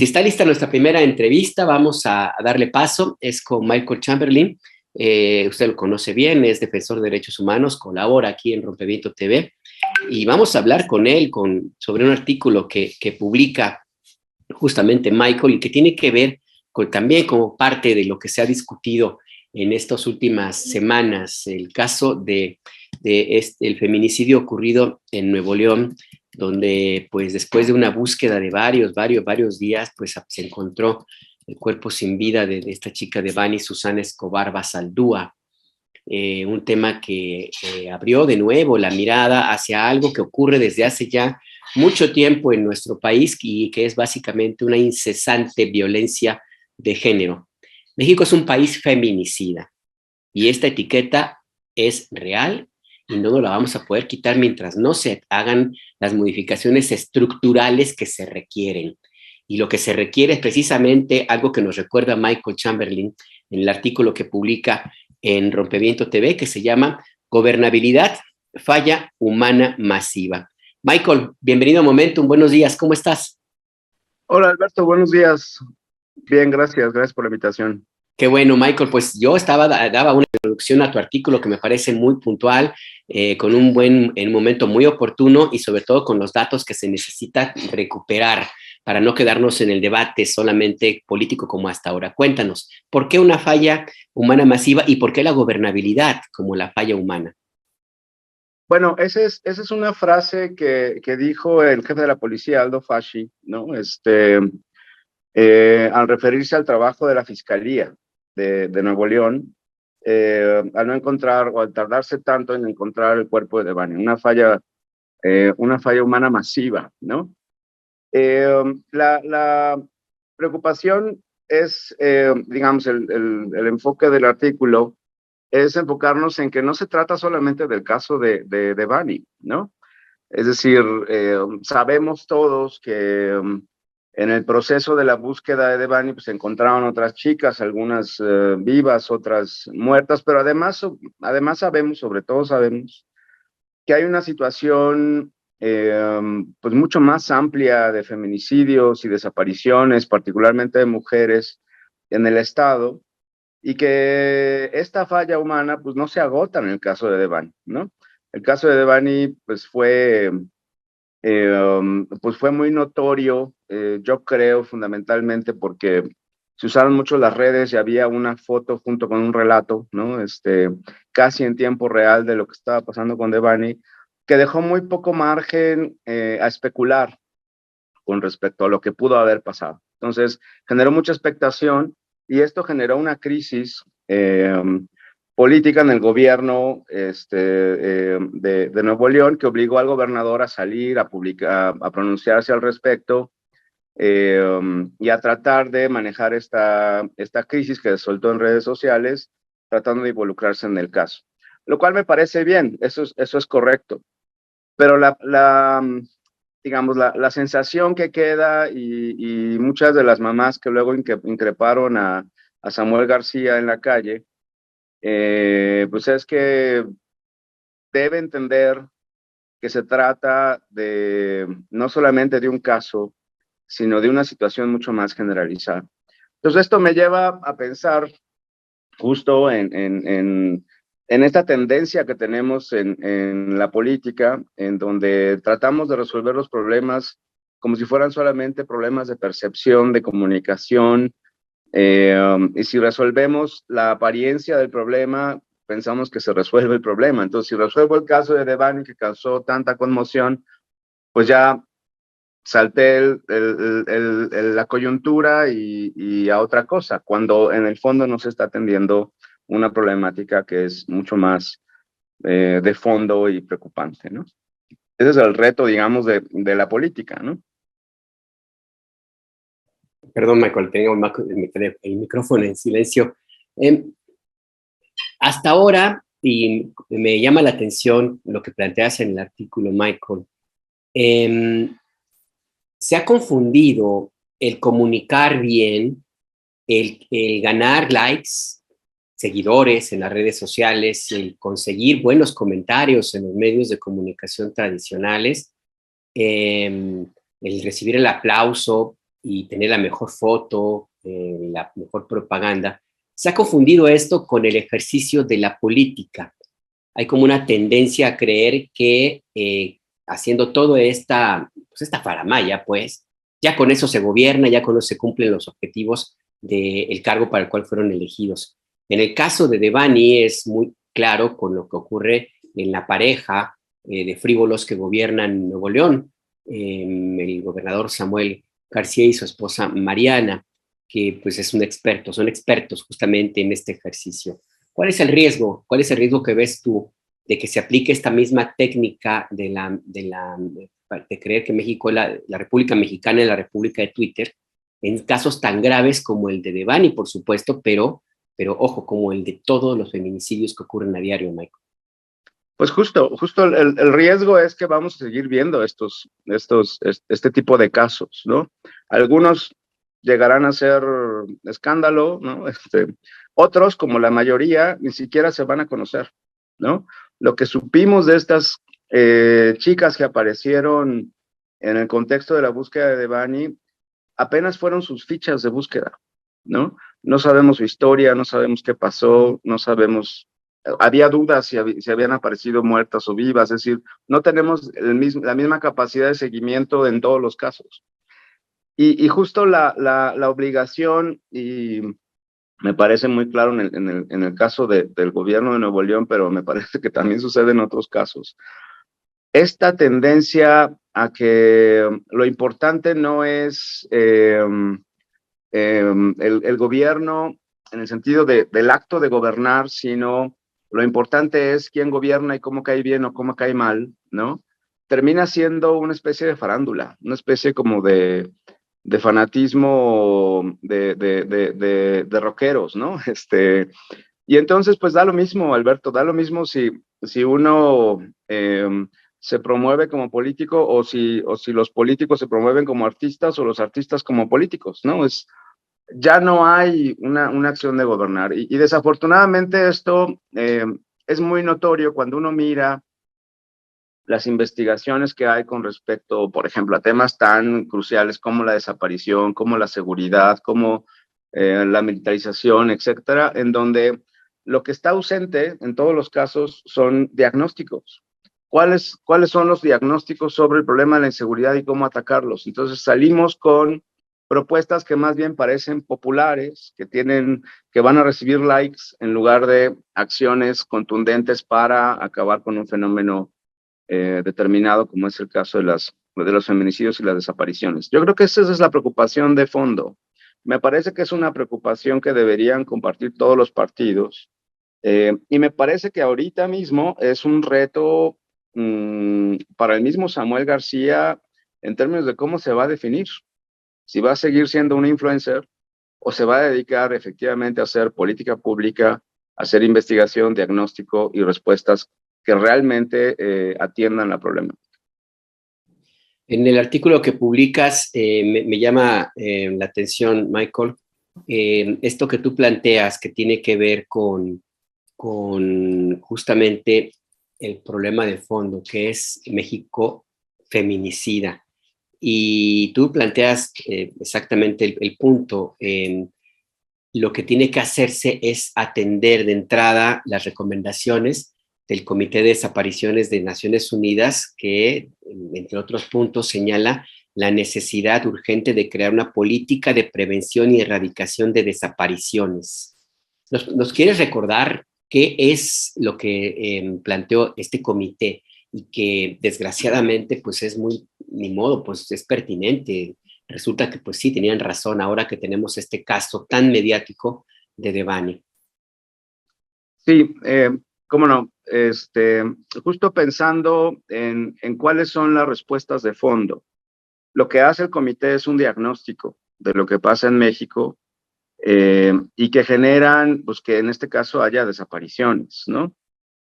Si está lista nuestra primera entrevista, vamos a darle paso. Es con Michael Chamberlain. Usted lo conoce bien, es defensor de derechos humanos, colabora aquí en Rompeviento TV. Y vamos a hablar con él sobre un artículo que publica justamente Michael y que tiene que ver también como parte de lo que se ha discutido en estas últimas semanas, el caso el feminicidio ocurrido en Nuevo León, donde pues después de una búsqueda de varios días, pues se encontró el cuerpo sin vida de esta chica Devani Susana Escobar Basaldúa. Un tema que abrió de nuevo la mirada hacia algo que ocurre desde hace ya mucho tiempo en nuestro país y que es básicamente una incesante violencia de género. México es un país feminicida y esta etiqueta es real y no nos la vamos a poder quitar mientras no se hagan las modificaciones estructurales que se requieren. Y lo que se requiere es precisamente algo que nos recuerda Michael Chamberlain en el artículo que publica en Rompeviento TV, que se llama Gobernabilidad, falla humana masiva. Michael, bienvenido a Momentum, buenos días, ¿cómo estás? Hola Alberto, buenos días. Bien, gracias por la invitación. Qué bueno, Michael, pues yo daba una introducción a tu artículo que me parece muy puntual, con un momento muy oportuno y sobre todo con los datos que se necesita recuperar para no quedarnos en el debate solamente político como hasta ahora. Cuéntanos, ¿por qué una falla humana masiva y por qué la gobernabilidad como la falla humana? Bueno, esa es una frase que dijo el jefe de la policía, Aldo Fasci, ¿no? Al referirse al trabajo de la Fiscalía de Nuevo León, al no encontrar o al tardarse tanto en encontrar el cuerpo de Devani, una falla humana masiva, ¿no? La preocupación es, digamos, el enfoque del artículo es enfocarnos en que no se trata solamente del caso de Devani, ¿no? Es decir, sabemos todos que en el proceso de la búsqueda de Devani pues, se encontraron otras chicas, algunas vivas, otras muertas, pero además sabemos, sobre todo sabemos, que hay una situación pues mucho más amplia de feminicidios y desapariciones, particularmente de mujeres en el estado, y que esta falla humana pues no se agota en el caso de Devani, ¿no? El caso de Devani pues fue muy notorio, yo creo fundamentalmente porque se usaron mucho las redes y había una foto junto con un relato, ¿no? Casi en tiempo real de lo que estaba pasando con Devani, que dejó muy poco margen a especular con respecto a lo que pudo haber pasado. Entonces, generó mucha expectación y esto generó una crisis política en el gobierno de Nuevo León que obligó al gobernador a salir, a pronunciarse al respecto y a tratar de manejar esta crisis que soltó en redes sociales, tratando de involucrarse en el caso. Lo cual me parece bien, eso es correcto. Pero digamos, la sensación que queda y muchas de las mamás que luego increparon a Samuel García en la calle, pues es que debe entender que se trata no solamente de un caso, sino de una situación mucho más generalizada. Entonces esto me lleva a pensar justo en esta tendencia que tenemos en la política, en donde tratamos de resolver los problemas como si fueran solamente problemas de percepción, de comunicación, y si resolvemos la apariencia del problema, pensamos que se resuelve el problema. Entonces, si resuelvo el caso de Devani, que causó tanta conmoción, pues ya salté la coyuntura y a otra cosa, cuando en el fondo no se está atendiendo una problemática que es mucho más de fondo y preocupante, ¿no? Ese es el reto, digamos, de la política, ¿no? Perdón, Michael, tengo el micrófono en silencio. Hasta ahora, y me llama la atención lo que planteas en el artículo, Michael, se ha confundido el comunicar bien, el ganar likes, seguidores en las redes sociales, el conseguir buenos comentarios en los medios de comunicación tradicionales, el recibir el aplauso y tener la mejor foto, la mejor propaganda. Se ha confundido esto con el ejercicio de la política. Hay como una tendencia a creer que haciendo toda esta faramaya, pues, ya con eso se gobierna, ya con eso se cumplen los objetivos del cargo para el cual fueron elegidos. En el caso de Devani es muy claro con lo que ocurre en la pareja de frívolos que gobiernan Nuevo León, el gobernador Samuel García y su esposa Mariana, que pues es un experto, son expertos justamente en este ejercicio. ¿Cuál es el riesgo? ¿Cuál es el riesgo que ves tú de que se aplique esta misma técnica de creer que México es la República Mexicana es la República de Twitter en casos tan graves como el de Devani, por supuesto, pero ojo, como el de todos los feminicidios que ocurren a diario, Michael? Pues justo el riesgo es que vamos a seguir viendo este tipo de casos, ¿no? Algunos llegarán a ser escándalo, ¿no? Otros, como la mayoría, ni siquiera se van a conocer, ¿no? Lo que supimos de estas chicas que aparecieron en el contexto de la búsqueda de Devani, apenas fueron sus fichas de búsqueda, ¿no? No sabemos su historia, no sabemos qué pasó, no sabemos, había dudas si habían aparecido muertas o vivas, es decir, no tenemos la misma capacidad de seguimiento en todos los casos. Y justo la obligación, y me parece muy claro en el caso del gobierno de Nuevo León, pero me parece que también sucede en otros casos, esta tendencia a que lo importante no es el gobierno en el sentido del acto de gobernar, sino lo importante es quién gobierna y cómo cae bien o cómo cae mal, ¿no? Termina siendo una especie de farándula, una especie como de fanatismo de rockeros, ¿no? Y entonces, pues da lo mismo, Alberto, da lo mismo si uno se promueve como político o si los políticos se promueven como artistas o los artistas como políticos, ¿no? Ya no hay una acción de gobernar. Y desafortunadamente esto es muy notorio cuando uno mira las investigaciones que hay con respecto, por ejemplo, a temas tan cruciales como la desaparición, como la seguridad, como la militarización, etcétera, en donde lo que está ausente en todos los casos son diagnósticos. ¿Cuáles son los diagnósticos sobre el problema de la inseguridad y cómo atacarlos? Entonces salimos con propuestas que más bien parecen populares, que van a recibir likes en lugar de acciones contundentes para acabar con un fenómeno determinado, como es el caso de los feminicidios y las desapariciones. Yo creo que esa es la preocupación de fondo. Me parece que es una preocupación que deberían compartir todos los partidos. Y me parece que ahorita mismo es un reto para el mismo Samuel García en términos de cómo se va a definir. Si va a seguir siendo un influencer o se va a dedicar efectivamente a hacer política pública, a hacer investigación, diagnóstico y respuestas que realmente atiendan la problema. En el artículo que publicas me llama la atención, Michael, esto que tú planteas que tiene que ver con justamente el problema de fondo, que es México feminicida. Y tú planteas exactamente el punto. Lo que tiene que hacerse es atender de entrada las recomendaciones del Comité de Desapariciones de Naciones Unidas, que, entre otros puntos, señala la necesidad urgente de crear una política de prevención y erradicación de desapariciones. ¿Nos quieres recordar qué es lo que planteó este comité y que desgraciadamente pues es muy, ni modo, pues es pertinente? Resulta que pues sí, tenían razón ahora que tenemos este caso tan mediático de Devani. Sí, cómo no. Justo pensando en cuáles son las respuestas de fondo. Lo que hace el comité es un diagnóstico de lo que pasa en México y que generan, pues que en este caso haya desapariciones, ¿no?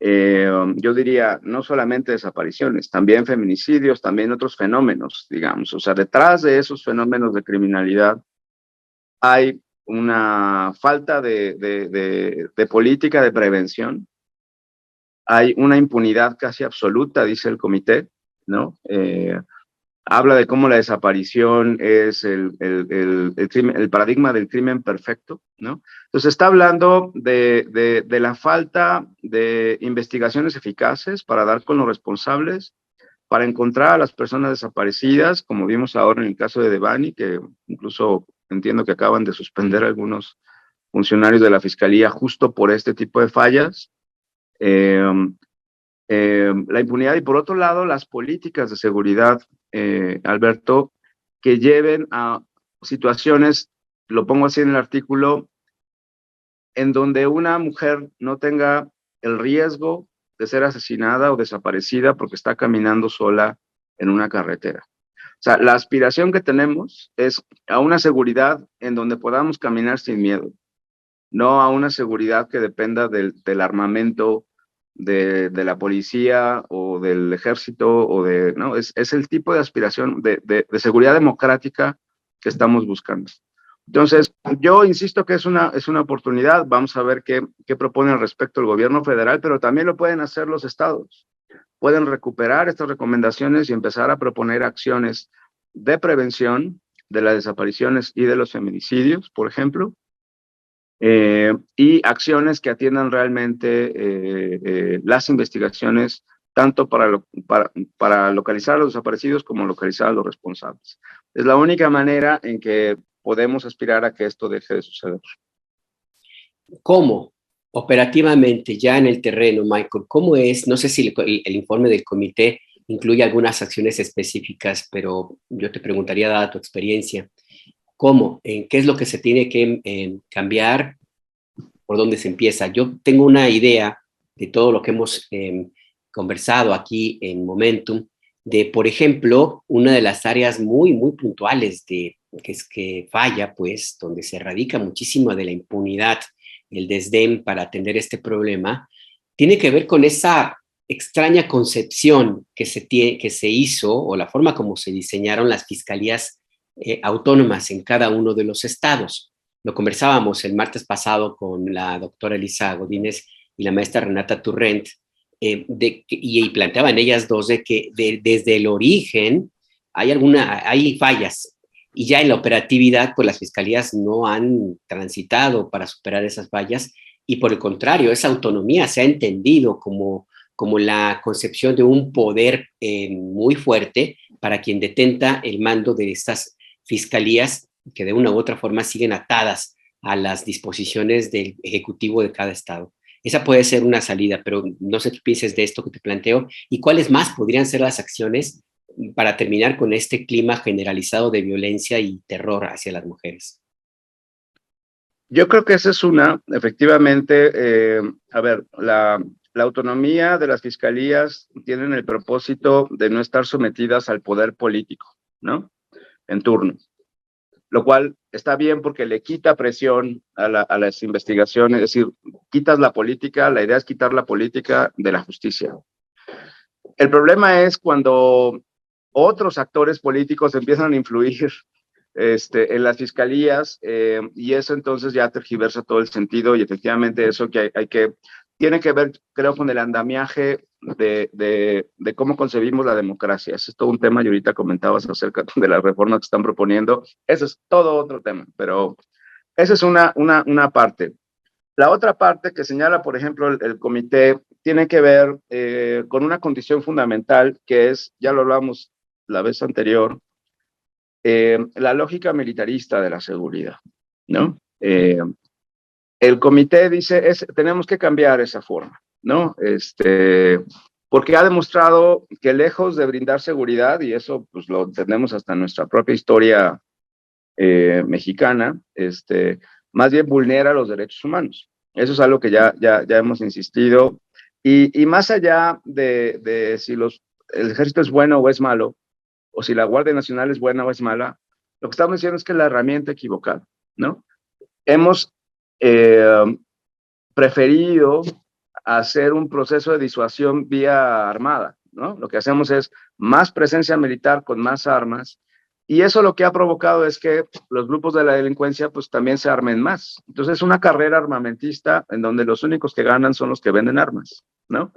Yo diría, no solamente desapariciones, también feminicidios, también otros fenómenos, digamos. O sea, detrás de esos fenómenos de criminalidad hay una falta de política de prevención, hay una impunidad casi absoluta, dice el comité, ¿no? habla de cómo la desaparición es el paradigma del crimen perfecto, ¿no? Entonces está hablando de la falta de investigaciones eficaces para dar con los responsables, para encontrar a las personas desaparecidas, como vimos ahora en el caso de Devani, que incluso entiendo que acaban de suspender a algunos funcionarios de la Fiscalía justo por este tipo de fallas. Eh, la impunidad y por otro lado las políticas de seguridad, Alberto, que lleven a situaciones, lo pongo así en el artículo, en donde una mujer no tenga el riesgo de ser asesinada o desaparecida porque está caminando sola en una carretera. O sea, la aspiración que tenemos es a una seguridad en donde podamos caminar sin miedo, no a una seguridad que dependa del armamento de la policía o del ejército o de, ¿no? Es el tipo de aspiración de seguridad democrática que estamos buscando. Entonces, yo insisto que es una oportunidad, vamos a ver qué propone al respecto el gobierno federal, pero también lo pueden hacer los estados. Pueden recuperar estas recomendaciones y empezar a proponer acciones de prevención de las desapariciones y de los feminicidios, por ejemplo, y acciones que atiendan realmente las investigaciones, tanto para localizar a los desaparecidos como localizar a los responsables. Es la única manera en que podemos aspirar a que esto deje de suceder. ¿Cómo? Operativamente, ya en el terreno, Michael, ¿cómo es? No sé si el informe del comité incluye algunas acciones específicas, pero yo te preguntaría, dada tu experiencia, ¿cómo? ¿En qué es lo que se tiene que cambiar? ¿Por dónde se empieza? Yo tengo una idea de todo lo que hemos conversado aquí en Momentum, de, por ejemplo, una de las áreas muy, muy puntuales que es que falla, pues, donde se radica muchísimo de la impunidad, el desdén para atender este problema, tiene que ver con esa extraña concepción que se hizo o la forma como se diseñaron las fiscalías autónomas en cada uno de los estados. Lo conversábamos el martes pasado con la doctora Elisa Godínez y la maestra Renata Turrent, y planteaban ellas dos de que desde el origen hay fallas y ya en la operatividad pues las fiscalías no han transitado para superar esas fallas y por el contrario esa autonomía se ha entendido como la concepción de un poder muy fuerte para quien detenta el mando de estas fiscalías que de una u otra forma siguen atadas a las disposiciones del ejecutivo de cada estado. Esa puede ser una salida, pero no sé qué pienses de esto que te planteo y cuáles más podrían ser las acciones para terminar con este clima generalizado de violencia y terror hacia las mujeres. Yo creo que esa es efectivamente, a ver, la autonomía de las fiscalías tienen el propósito de no estar sometidas al poder político, ¿no? En turno. Lo cual está bien porque le quita presión a las investigaciones, es decir, quitas la política, la idea es quitar la política de la justicia. El problema es cuando otros actores políticos empiezan a influir en las fiscalías y eso entonces ya tergiversa todo el sentido y efectivamente eso tiene que ver, creo, con el andamiaje de cómo concebimos la democracia. Ese es todo un tema y ahorita comentabas acerca de las reformas que están proponiendo. Eso es todo otro tema, pero esa es una parte. La otra parte que señala, por ejemplo, el comité tiene que ver con una condición fundamental que es, ya lo hablamos la vez anterior, la lógica militarista de la seguridad, ¿no? El comité dice, tenemos que cambiar esa forma, ¿no? Porque ha demostrado que lejos de brindar seguridad, y eso pues lo tenemos hasta en nuestra propia historia mexicana, más bien vulnera los derechos humanos. Eso es algo que ya hemos insistido. Y más allá de si el ejército es bueno o es malo, o si la Guardia Nacional es buena o es mala, lo que estamos diciendo es que es la herramienta equivocada, ¿no? Hemos preferido hacer un proceso de disuasión vía armada, ¿no? Lo que hacemos es más presencia militar con más armas y eso lo que ha provocado es que los grupos de la delincuencia pues también se armen más. Entonces es una carrera armamentista en donde los únicos que ganan son los que venden armas, ¿no?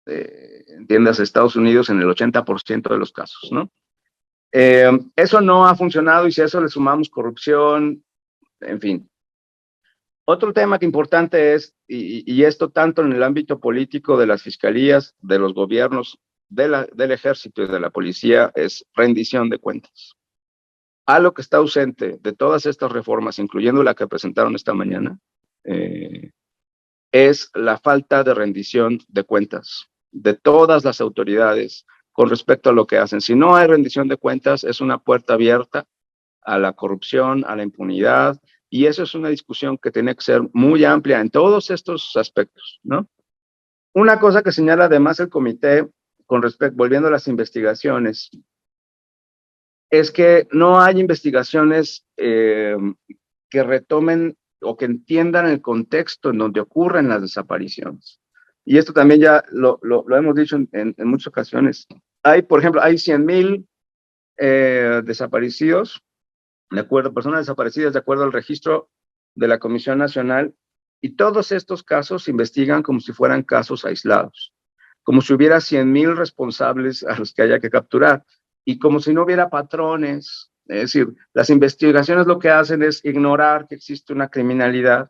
Entiendas, Estados Unidos en el 80% de los casos, ¿no? Eso no ha funcionado y si a eso le sumamos corrupción, en fin. Otro tema que importante es, y esto tanto en el ámbito político de las fiscalías, de los gobiernos, del ejército y de la policía, es rendición de cuentas. Algo que está ausente de todas estas reformas, incluyendo la que presentaron esta mañana, es la falta de rendición de cuentas de todas las autoridades con respecto a lo que hacen. Si no hay rendición de cuentas, es una puerta abierta a la corrupción, a la impunidad, y eso es una discusión que tiene que ser muy amplia en todos estos aspectos, ¿no? Una cosa que señala además el comité con respecto, volviendo a las investigaciones, es que no hay investigaciones que retomen o que entiendan el contexto en donde ocurren las desapariciones. Y esto también ya lo hemos dicho en muchas ocasiones. Hay, por ejemplo, hay 100,000 desaparecidos, de acuerdo, personas desaparecidas de acuerdo al registro de la Comisión Nacional, y todos estos casos se investigan como si fueran casos aislados, como si hubiera 100,000 responsables a los que haya que capturar, y como si no hubiera patrones. Es decir, las investigaciones lo que hacen es ignorar que existe una criminalidad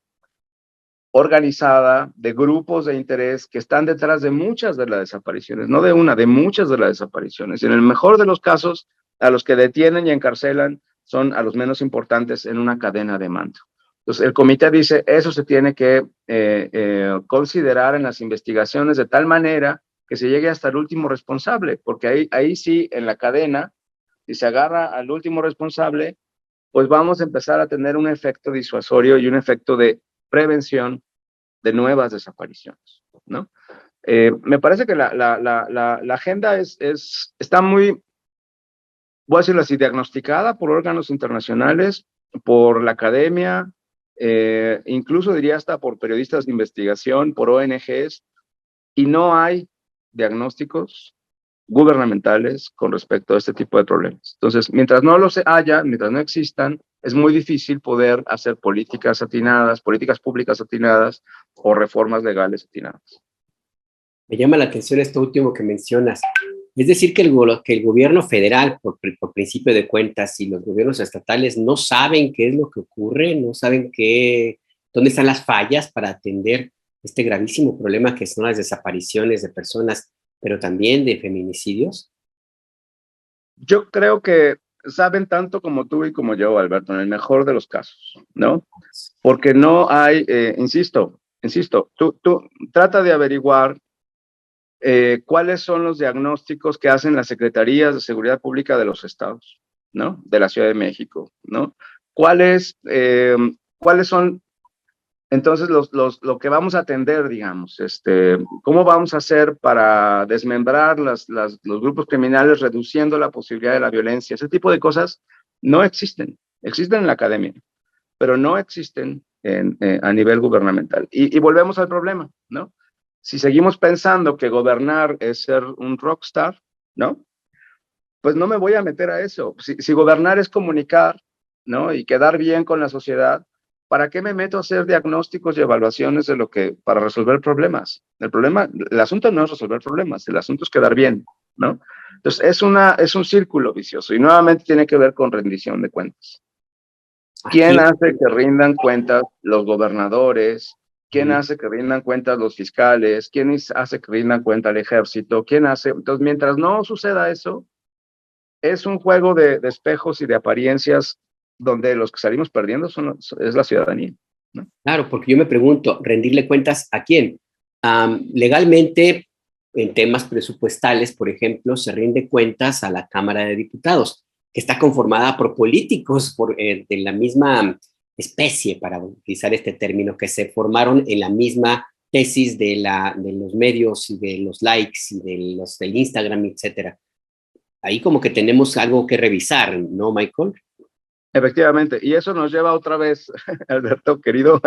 organizada de grupos de interés que están detrás de muchas de las desapariciones, no de una, de muchas de las desapariciones. Y en el mejor de los casos, a los que detienen y encarcelan son a los menos importantes en una cadena de mando. Entonces, el comité dice, eso se tiene que considerar en las investigaciones de tal manera que se llegue hasta el último responsable, porque ahí sí, en la cadena, si se agarra al último responsable, pues vamos a empezar a tener un efecto disuasorio y un efecto de prevención de nuevas desapariciones, ¿no? Me parece que la agenda está muy, voy a decirlo así, diagnosticada por órganos internacionales, por la academia, incluso diría hasta por periodistas de investigación, por ONGs, y no hay diagnósticos gubernamentales con respecto a este tipo de problemas. Entonces, mientras no los haya, mientras no existan, es muy difícil poder hacer políticas atinadas, políticas públicas atinadas o reformas legales atinadas. Me llama la atención esto último que mencionas. Es decir, que el gobierno federal, por principio de cuentas, y los gobiernos estatales no saben qué es lo que ocurre, no saben dónde están las fallas para atender este gravísimo problema que son las desapariciones de personas, pero también de feminicidios. Yo creo que saben tanto como tú y como yo, Alberto, en el mejor de los casos, ¿no? Porque no hay, insisto, tú trata de averiguar cuáles son los diagnósticos que hacen las secretarías de seguridad pública de los estados, ¿no? De la Ciudad de México, ¿no? ¿Cuáles son entonces lo que vamos a atender, digamos? ¿Cómo vamos a hacer para desmembrar los grupos criminales reduciendo la posibilidad de la violencia? Ese tipo de cosas no existen. Existen en la academia, pero no existen a nivel gubernamental. Y volvemos al problema, ¿no? Si seguimos pensando que gobernar es ser un rockstar, ¿no? Pues no me voy a meter a eso. Si gobernar es comunicar, ¿no? Y quedar bien con la sociedad, ¿para qué me meto a hacer diagnósticos y evaluaciones de para resolver problemas? El asunto no es resolver problemas, el asunto es quedar bien, ¿no? Entonces es un círculo vicioso y nuevamente tiene que ver con rendición de cuentas. ¿Quién hace que rindan cuentas los gobernadores? ¿Quién hace que rindan cuentas los fiscales? ¿Quién hace que rindan cuentas el ejército? ¿Quién hace? Entonces, mientras no suceda eso, es un juego de espejos y de apariencias donde los que salimos perdiendo es la ciudadanía, ¿no? Claro, porque yo me pregunto, ¿rendirle cuentas a quién? Legalmente, en temas presupuestales, por ejemplo, se rinde cuentas a la Cámara de Diputados, que está conformada por políticos de la misma especie, para utilizar este término, que se formaron en la misma tesis de los medios y de los likes y del Instagram, etcétera. Ahí como que tenemos algo que revisar, ¿no, Michael? Efectivamente, y eso nos lleva otra vez, Alberto, querido,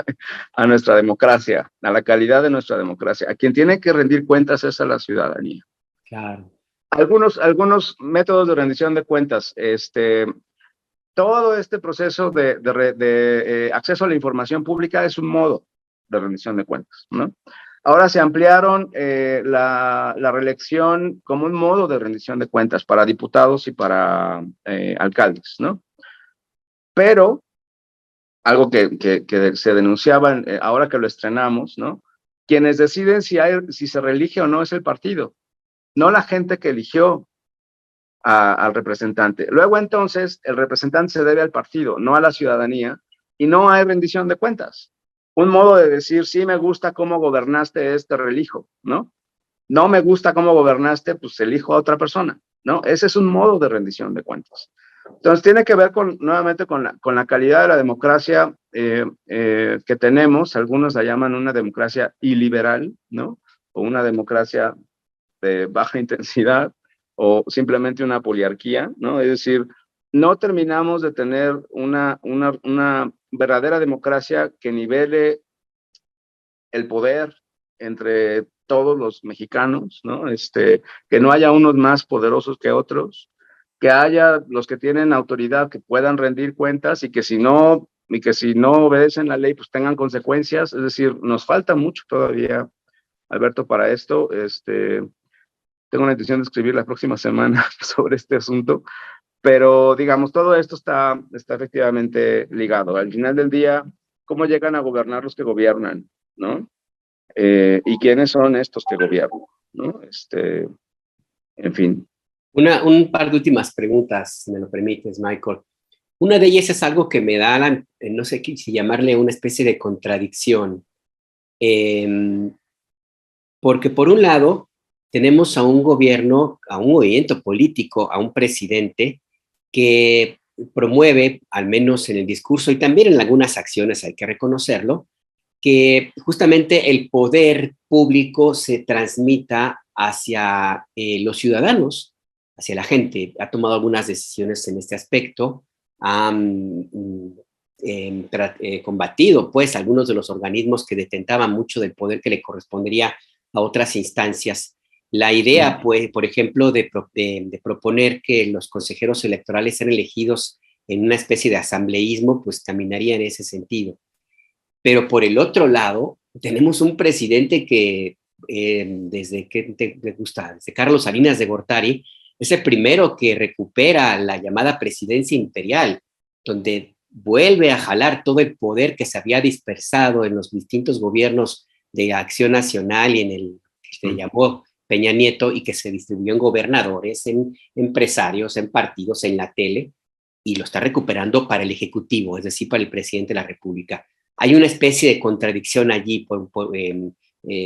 a nuestra democracia, a la calidad de nuestra democracia. A quien tiene que rendir cuentas es a la ciudadanía. Claro. Algunos métodos de rendición de cuentas, todo este proceso de acceso a la información pública es un modo de rendición de cuentas, ¿no? Ahora se ampliaron la reelección como un modo de rendición de cuentas para diputados y para alcaldes, ¿no? Pero algo que se denunciaba ahora que lo estrenamos, ¿no? Quienes deciden si se reelige o no es el partido, no la gente que eligió al representante. Luego entonces el representante se debe al partido, no a la ciudadanía, y no hay rendición de cuentas. Un modo de decir, sí me gusta cómo gobernaste, te reelijo, ¿no? No me gusta cómo gobernaste, pues elijo a otra persona, ¿no? Ese es un modo de rendición de cuentas. Entonces tiene que ver nuevamente con la calidad de la democracia que tenemos. Algunos la llaman una democracia iliberal, ¿no? O una democracia de baja intensidad, o simplemente una poliarquía, ¿no? Es decir, no terminamos de tener una verdadera democracia que nivele el poder entre todos los mexicanos, ¿no? Que no haya unos más poderosos que otros, que haya los que tienen autoridad que puedan rendir cuentas y que si no obedecen la ley, pues tengan consecuencias. Es decir, nos falta mucho todavía, Alberto, para esto. Tengo la intención de escribir la próxima semana sobre este asunto, pero digamos, todo esto está efectivamente ligado. Al final del día, ¿cómo llegan a gobernar los que gobiernan, no? ¿Y quiénes son estos que gobiernan, no? En fin. Un par de últimas preguntas, si me lo permites, Michael. Una de ellas es algo que me da, no sé si llamarle una especie de contradicción, porque por un lado tenemos a un gobierno, a un movimiento político, a un presidente que promueve, al menos en el discurso y también en algunas acciones, hay que reconocerlo, que justamente el poder público se transmita hacia los ciudadanos, hacia la gente. Ha tomado algunas decisiones en este aspecto, ha combatido pues algunos de los organismos que detentaban mucho del poder que le correspondería a otras instancias. La idea, pues, por ejemplo, de proponer que los consejeros electorales sean elegidos en una especie de asambleísmo, pues caminaría en ese sentido. Pero por el otro lado, tenemos un presidente que desde que te gusta, desde Carlos Salinas de Gortari, es el primero que recupera la llamada presidencia imperial, donde vuelve a jalar todo el poder que se había dispersado en los distintos gobiernos de Acción Nacional y en el que se llamó Peña Nieto y que se distribuyó en gobernadores, en empresarios, en partidos, en la tele, y lo está recuperando para el Ejecutivo, es decir, para el presidente de la República. Hay una especie de contradicción allí,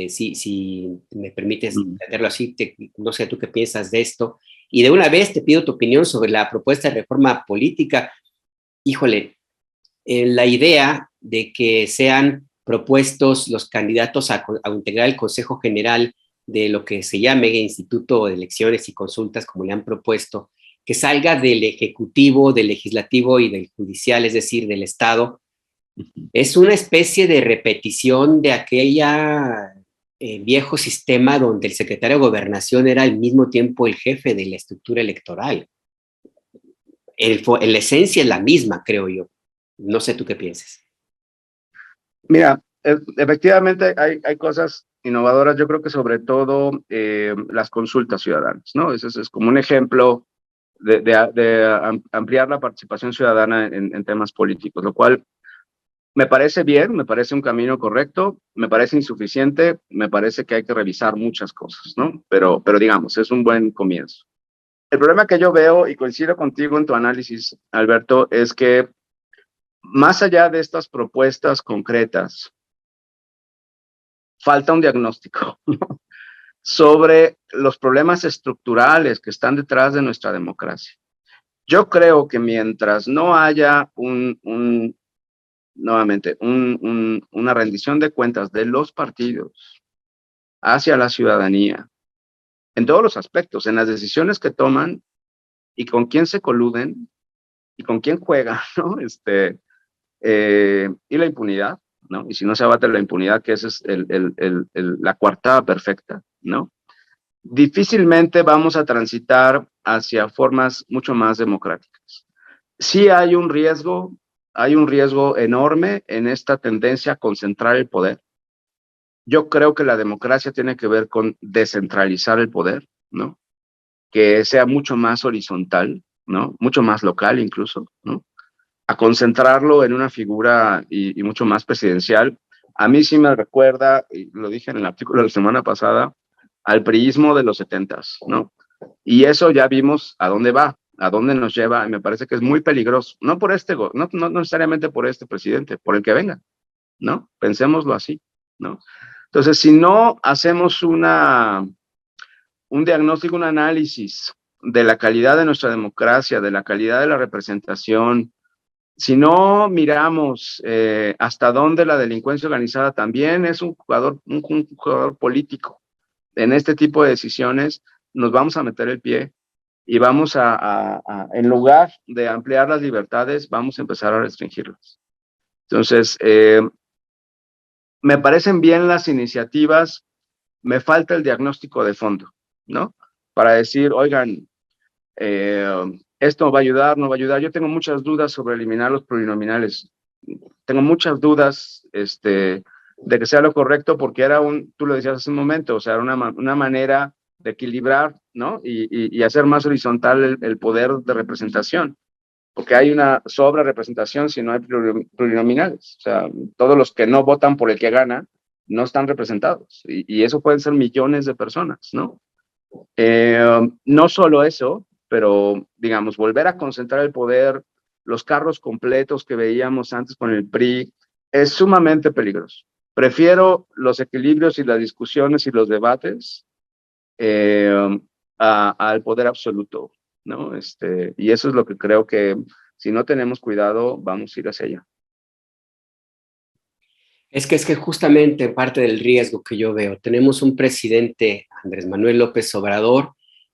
si me permites entenderlo así, no sé tú qué piensas de esto. Y de una vez te pido tu opinión sobre la propuesta de reforma política. Híjole, la idea de que sean propuestos los candidatos a integrar el Consejo General de lo que se llame Instituto de Elecciones y Consultas, como le han propuesto, que salga del Ejecutivo, del Legislativo y del Judicial, es decir, del Estado, es una especie de repetición de aquella viejo sistema donde el secretario de Gobernación era al mismo tiempo el jefe de la estructura electoral. En la esencia es la misma, creo yo. No sé tú qué piensas. Mira, efectivamente hay cosas innovadoras, yo creo que sobre todo las consultas ciudadanas, ¿no? Ese es como un ejemplo de ampliar la participación ciudadana en temas políticos, lo cual me parece bien, me parece un camino correcto, me parece insuficiente, me parece que hay que revisar muchas cosas, ¿no? Pero digamos, es un buen comienzo. El problema que yo veo, y coincido contigo en tu análisis, Alberto, es que más allá de estas propuestas concretas, falta un diagnóstico, ¿no? Sobre los problemas estructurales que están detrás de nuestra democracia. Yo creo que mientras no haya nuevamente, una rendición de cuentas de los partidos hacia la ciudadanía, en todos los aspectos, en las decisiones que toman y con quién se coluden y con quién juegan, ¿no? Y la impunidad, ¿no? Y si no se abate la impunidad, que esa es la coartada perfecta, ¿no? Difícilmente vamos a transitar hacia formas mucho más democráticas. Sí hay un riesgo enorme en esta tendencia a concentrar el poder, Yo creo que la democracia tiene que ver con descentralizar el poder, ¿no? Que sea mucho más horizontal, ¿no? Mucho más local incluso, ¿no? A concentrarlo en una figura y mucho más presidencial. A mí sí me recuerda, y lo dije en el artículo de la semana pasada, al priismo de los 70s, ¿no? Y eso ya vimos a dónde va, a dónde nos lleva, y me parece que es muy peligroso, no por no necesariamente por este presidente, por el que venga, ¿no? Pensémoslo así, ¿no? Entonces, si no hacemos un diagnóstico, un análisis de la calidad de nuestra democracia, de la calidad de la representación, si no miramos hasta dónde la delincuencia organizada también es un jugador político en este tipo de decisiones, nos vamos a meter el pie y vamos en lugar de ampliar las libertades, vamos a empezar a restringirlas. Entonces, me parecen bien las iniciativas, me falta el diagnóstico de fondo, ¿no? Para decir, oigan, esto va a ayudar, no va a ayudar. Yo tengo muchas dudas sobre eliminar los plurinominales. Tengo muchas dudas de que sea lo correcto porque era tú lo decías hace un momento, o sea, era una manera de equilibrar, ¿no? Y hacer más horizontal el poder de representación, porque hay una sobre representación si no hay plurinominales. O sea, todos los que no votan por el que gana no están representados y eso pueden ser millones de personas, ¿no? No solo eso, pero digamos, volver a concentrar el poder, los carros completos que veíamos antes con el PRI, es sumamente peligroso. Prefiero los equilibrios y las discusiones y los debates al poder absoluto, ¿no? Y eso es lo que creo que si no tenemos cuidado, vamos a ir hacia allá. Es que justamente parte del riesgo que yo veo, tenemos un presidente, Andrés Manuel López Obrador,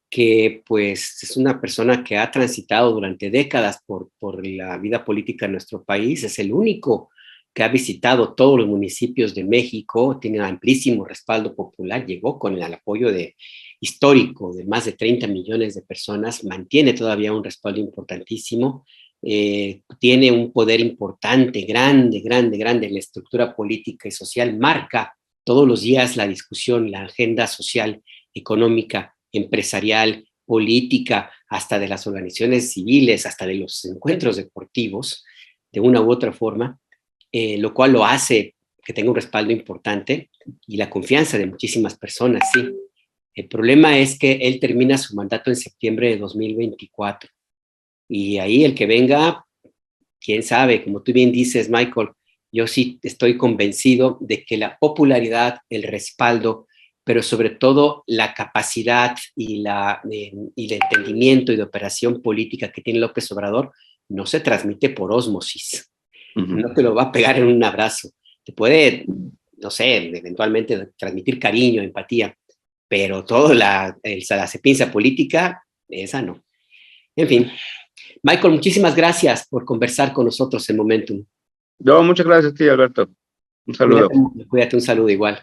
que pues es una persona que ha transitado durante décadas por la vida política de nuestro país, es el único que ha visitado todos los municipios de México, tiene un amplísimo respaldo popular, llegó con el apoyo histórico de más de 30 millones de personas, mantiene todavía un respaldo importantísimo, tiene un poder importante, grande, grande, grande en la estructura política y social, marca todos los días la discusión, la agenda social, económica, empresarial, política, hasta de las organizaciones civiles, hasta de los encuentros deportivos, de una u otra forma, lo cual lo hace que tenga un respaldo importante y la confianza de muchísimas personas, sí. El problema es que él termina su mandato en septiembre de 2024 y ahí el que venga, quién sabe, como tú bien dices, Michael, yo sí estoy convencido de que la popularidad, el respaldo, pero sobre todo la capacidad y el entendimiento y de operación política que tiene López Obrador no se transmite por ósmosis. No te lo va a pegar en un abrazo. Te puede, no sé, eventualmente transmitir cariño, empatía, pero toda la sapiencia política, esa no. En fin, Michael, muchísimas gracias por conversar con nosotros en Momentum. Muchas gracias a ti, Alberto. Un saludo. Cuídate, un saludo igual.